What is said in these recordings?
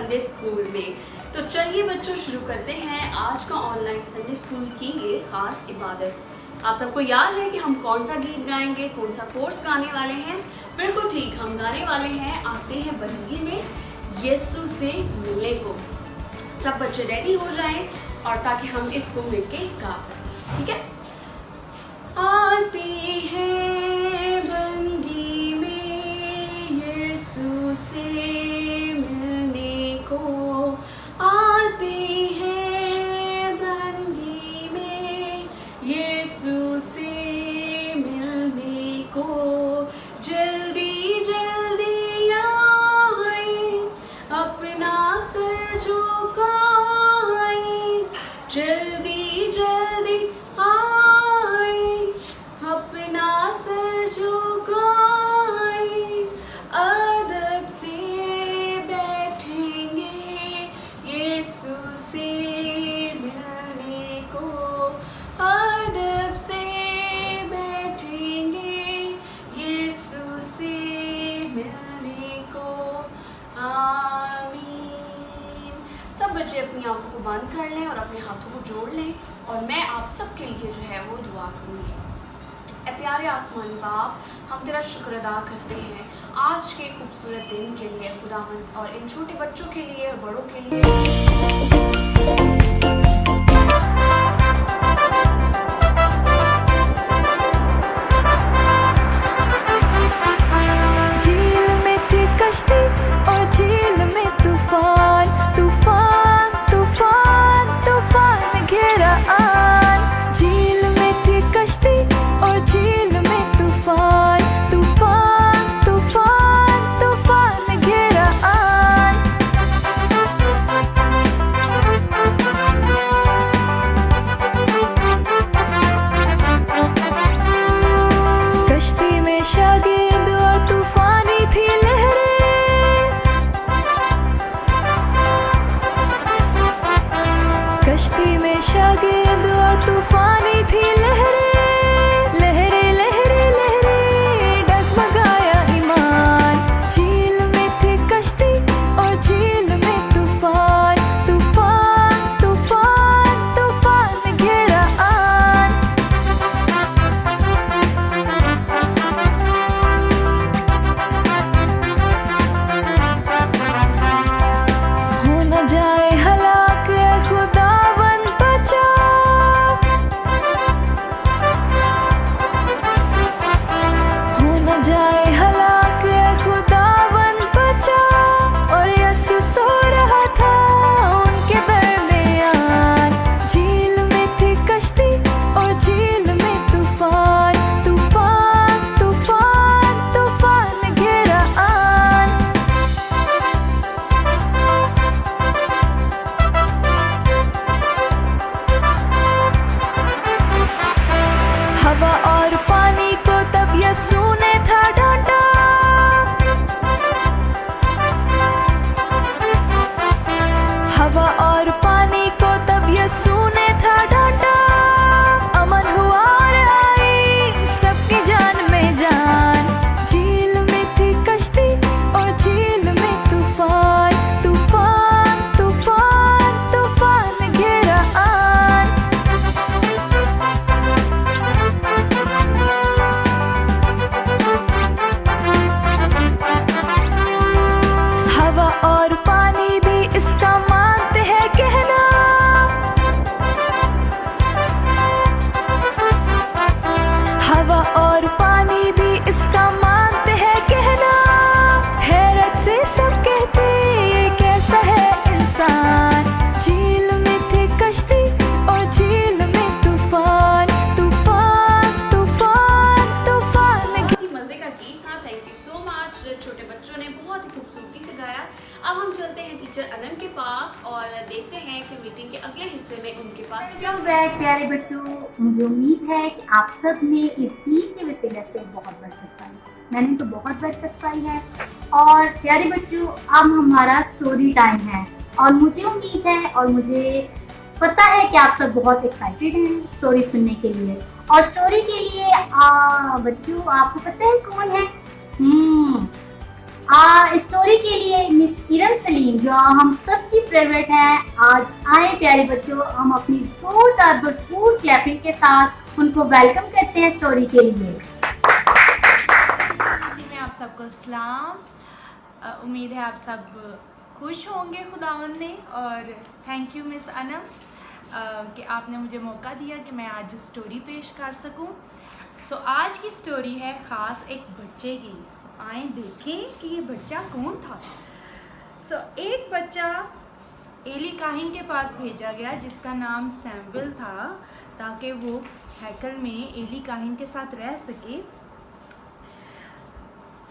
Sunday school में। तो चलिए बच्चों शुरू करते हैं आज का ऑनलाइन संडे स्कूल की ये खास इबादत। आप सबको याद है कि हम कौन सा गीत गाएंगे, कौन सा कोर्स गाने वाले हैं? बिल्कुल ठीक, हम गाने वाले हैं आते हैं बरगी में यीशु से मिलने को। सब बच्चे रेडी हो जाएं और ताकि हम इसको मिलके गा सकें, ठीक है? आते हैं बरगी में यीशु से मिलने को, आते हैं बरगी में यीशु से मिलने को, जल्दी जल्दी आए अपना सर झुकाए, जल्दी जल्दी आए अपना सर झुकाए, अदब से बैठेंगे यीशु से मिलने को, अदब से बैठेंगे यीशु से मिलने को, आमीन। सब बच्चे अपनी आंखों को बंद कर लें और अपने हाथों को जोड़ लें और मैं आप सबके लिए जो है वो दुआ करूँगी। ए प्यारे आसमानी बाप, हम तेरा शुक्र अदा करते हैं आज के खूबसूरत दिन के लिए खुदावंद, और इन छोटे बच्चों के लिए और बड़ों के लिए। छोटे बच्चों ने बहुत ही खूबसूरती से गाया। अब हम चलते हैं टीचर अनन के पास और देखते हैं कि मीटिंग के अगले हिस्से में उनके पास क्या। बैक प्यारे बच्चों, मुझे उम्मीद है कि आप सब ने इस गीत के वसीले से बहुत बरकत पाई। मैंने तो बहुत बरकत पाई है। और प्यारे बच्चों, अब हमारा स्टोरी टाइम है और मुझे उम्मीद है और मुझे पता है कि आप सब बहुत एक्साइटेड हैं स्टोरी सुनने के लिए। और स्टोरी के लिए बच्चों आपको पता है कौन है? स्टोरी के लिए मिस इरम सलीम कहानी जो हम सबकी फेवरेट है। आज आए प्यारे बच्चों, हम अपनी जोरदार भरपूर क्लैपिंग के साथ उनको वेलकम करते हैं स्टोरी के लिए। इसी में आप सबको सलाम। उम्मीद है आप सब खुश होंगे खुदावंद ने, और थैंक यू मिस अनम कि आपने मुझे मौका दिया कि मैं आज स्टोरी पेश कर सकूं। सो आज की स्टोरी है ख़ास एक बच्चे की। आए देखें कि ये बच्चा कौन था। एक बच्चा एली काहिन के पास भेजा गया जिसका नाम सैमुएल था, ताकि वो हैकल में एली काहिन के साथ रह सके।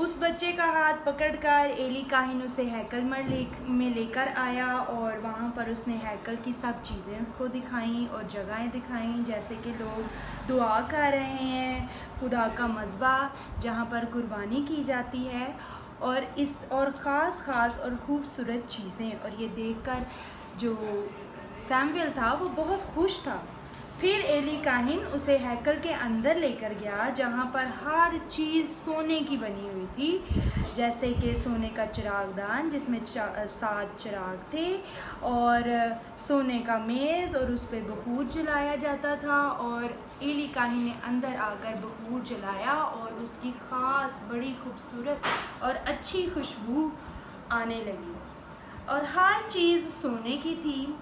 उस बच्चे का हाथ पकड़कर एली काहिन उसे हैकल में लेकर आया, और वहाँ पर उसने हैकल की सब चीज़ें उसको दिखाईं और जगहें दिखाईं, जैसे कि लोग दुआ कर रहे हैं, खुदा का मज़बा जहाँ पर कुर्बानी की जाती है, और ख़ास और ख़ूबसूरत चीज़ें। और ये देखकर जो सैमुएल था वो बहुत खुश था। फिर एली काहिन उसे हैकल के अंदर लेकर गया, जहाँ पर हर चीज़ सोने की बनी हुई थी, जैसे कि सोने का चिरागदान जिसमें 7 चिराग थे, और सोने का मेज़, और उस पर बखूर जलाया जाता था। और एली काहिन ने अंदर आकर बखूर जलाया और उसकी ख़ास बड़ी खूबसूरत और अच्छी खुशबू आने लगी, और हर चीज़ सोने की थी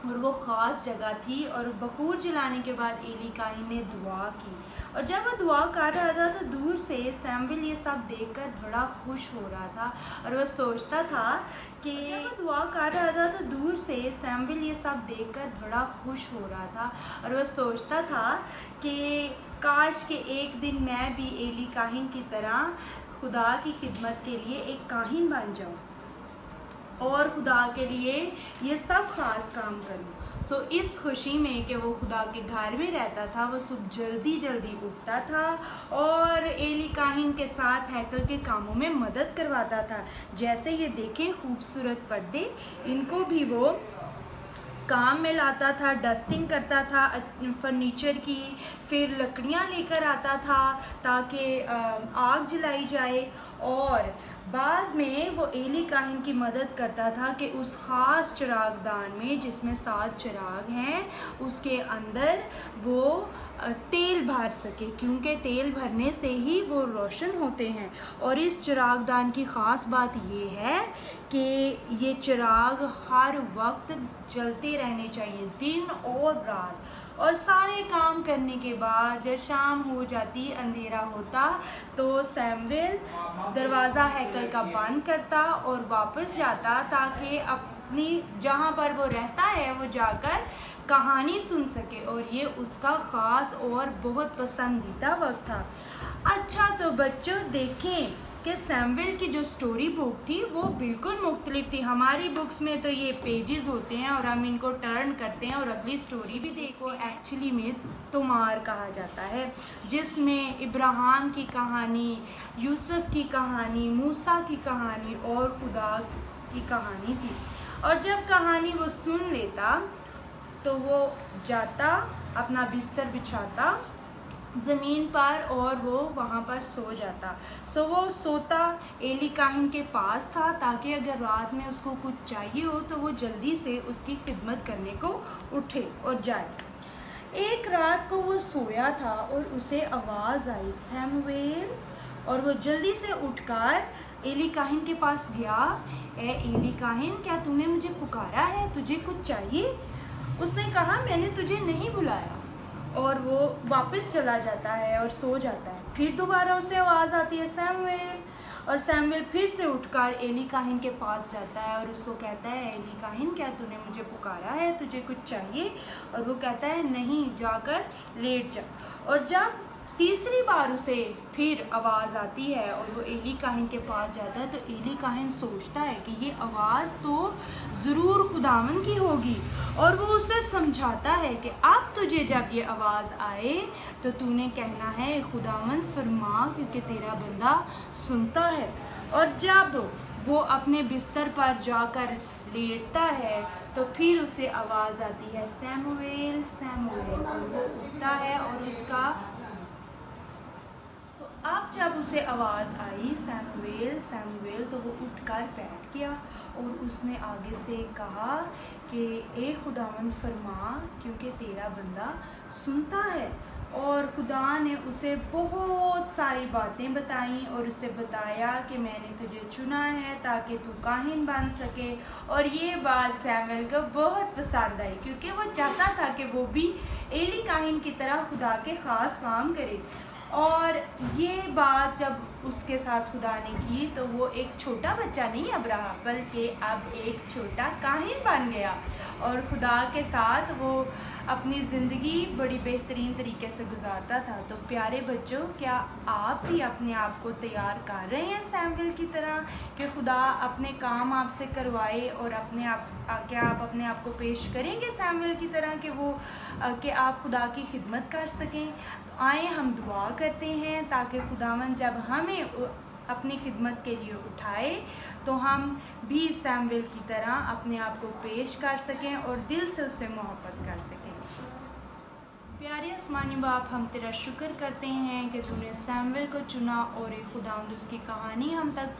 और वो ख़ास जगह थी। और बखूर जलाने के बाद एली काहिन ने दुआ की, और जब वो दुआ कर रहा था तो दूर से सैमुएल ये सब देखकर बड़ा खुश हो रहा था, और वो सोचता था कि काश कि एक दिन मैं भी एली काहिन की तरह खुदा की खिदमत के लिए एक काहिन बन जाऊँ और खुदा के लिए ये सब ख़ास काम करूँ। इस खुशी में कि वो खुदा के घर में रहता था, वो सुबह जल्दी उठता था और एली काहिन के साथ हैकल के कामों में मदद करवाता था। जैसे ये देखें खूबसूरत पर्दे, इनको भी वो काम में लाता था, डस्टिंग करता था फर्नीचर की, फिर लकड़ियाँ लेकर आता था ताकि आग जलाई जाए, और बाद में वो एली काहिन की मदद करता था कि उस ख़ास चिरागदान में जिसमें 7 चिराग हैं उसके अंदर वो तेल भर सके, क्योंकि तेल भरने से ही वो रोशन होते हैं। और इस चिरागदान की ख़ास बात ये है कि ये चिराग हर वक्त जलते रहने चाहिए, दिन और रात। और सारे काम करने के बाद जब शाम हो जाती, अंधेरा होता, तो सैमुएल दरवाज़ा हैकल का बंद करता और वापस जाता ताकि अपनी जहाँ पर वो रहता है वो जाकर कहानी सुन सके, और ये उसका ख़ास और बहुत पसंदीदा वक्त था। अच्छा, तो बच्चों देखें कि सैमुएल की जो स्टोरी बुक थी वो बिल्कुल मुख्तलिफ थी। हमारी बुक्स में तो ये पेजेस होते हैं और हम इनको टर्न करते हैं और अगली स्टोरी भी देखो। एक्चुअली में तुमार कहा जाता है, जिसमें इब्राहिम की कहानी, यूसुफ की कहानी, मूसा की कहानी और खुदा की कहानी थी। और जब कहानी वो सुन लेता तो वो जाता, अपना बिस्तर बिछाता ज़मीन पर और वो वहाँ पर सो जाता। वो सोता एली काहिन के पास था ताकि अगर रात में उसको कुछ चाहिए हो तो वो जल्दी से उसकी खिदमत करने को उठे और जाए। एक रात को वो सोया था और उसे आवाज़ आई, सैमुएल, और वो जल्दी से उठकर एली काहिन के पास गया। ए एली काहिन, क्या तूने मुझे पुकारा है? तुझे कुछ चाहिए? उसने कहा, मैंने तुझे नहीं बुलाया, और वो वापस चला जाता है और सो जाता है। फिर दोबारा उसे आवाज़ आती है, सैमुएल, और सैमुएल फिर से उठकर एली काहिन के पास जाता है और उसको कहता है, एली काहिन, क्या तूने मुझे पुकारा है? तुझे कुछ चाहिए? और वो कहता है, नहीं, जाकर लेट जा। और जब तीसरी बार उसे फिर आवाज़ आती है और वो एली काहिन के पास जाता है, तो एली काहिन सोचता है कि ये आवाज़ तो ज़रूर खुदावंद की होगी, और वो उसे समझाता है कि अब तुझे जब ये आवाज़ आए तो तूने कहना है, खुदावंद फरमा, क्योंकि तेरा बंदा सुनता है। और जब वो अपने बिस्तर पर जाकर लेटता है तो फिर उसे आवाज़ आती है, सैमुएल, सैमुएल, और वो उठता है और उसका अब जब उसे आवाज़ आई सैमुएल सैमुएल, तो वो उठकर बैठ गया और उसने आगे से कहा कि ए खुदावंद फरमा, क्योंकि तेरा बंदा सुनता है। और खुदा ने उसे बहुत सारी बातें बताईं और उसे बताया कि मैंने तुझे चुना है ताकि तू काहिन बन सके। और ये बात सैमुएल को बहुत पसंद आई, क्योंकि वो चाहता था कि वो भी एली काहिन की तरह खुदा के ख़ास काम करे। और ये बात जब उसके साथ खुदा ने की तो वो एक छोटा बच्चा नहीं अब रहा, बल्कि अब एक छोटा काहिन बन गया और खुदा के साथ वो अपनी ज़िंदगी बड़ी बेहतरीन तरीके से गुजारता था। तो प्यारे बच्चों, क्या आप भी अपने आप को तैयार कर रहे हैं सैमुएल की तरह कि खुदा अपने काम आपसे करवाए और क्या आप अपने आप को पेश करेंगे सैमुएल की तरह कि आप खुदा की खिदमत कर सकें? तो आए हम दुआ करते हैं ताकि खुदावंद जब हमें अपनी खिदमत के लिए उठाए तो हम भी सैमुएल की तरह अपने आप को पेश कर सकें और दिल से उससे मोहब्बत कर सकें। प्यारे आसमानी बाप, हम तेरा शुक्र करते हैं कि तूने सैमुएल को चुना और एक खुदावंद उसकी कहानी हम तक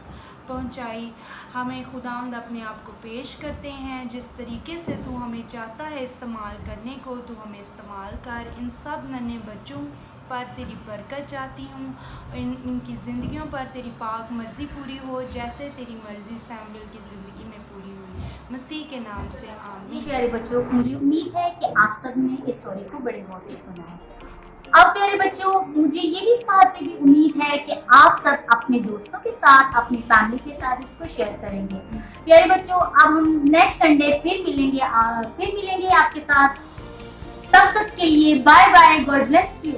पहुंचाई। हमें खुदावंद अपने आप को पेश करते हैं, जिस तरीके से तू हमें चाहता है इस्तेमाल करने को, तू हमें इस्तेमाल कर। इन सब नन्हे बच्चों पर तेरी बरकत चाहती हूँ, इनकी ज़िंदगियों पर तेरी पाक मर्ज़ी पूरी हो, जैसे तेरी मर्ज़ी सैमुएल की ज़िंदगी में पूरी हुई। मसीह के नाम से आमीन। प्यारे बच्चों, मुझे उम्मीद है कि आप सब ने इस स्टोरी को बड़े गौर से सुना है। अब प्यारे बच्चों, मुझे ये भी इस बात पे भी उम्मीद है कि आप सब अपने दोस्तों के साथ, अपनी फैमिली के साथ इसको शेयर करेंगे। प्यारे बच्चों, अब हम नेक्स्ट संडे फिर मिलेंगे आपके साथ। तब तक के लिए bye bye, God bless you.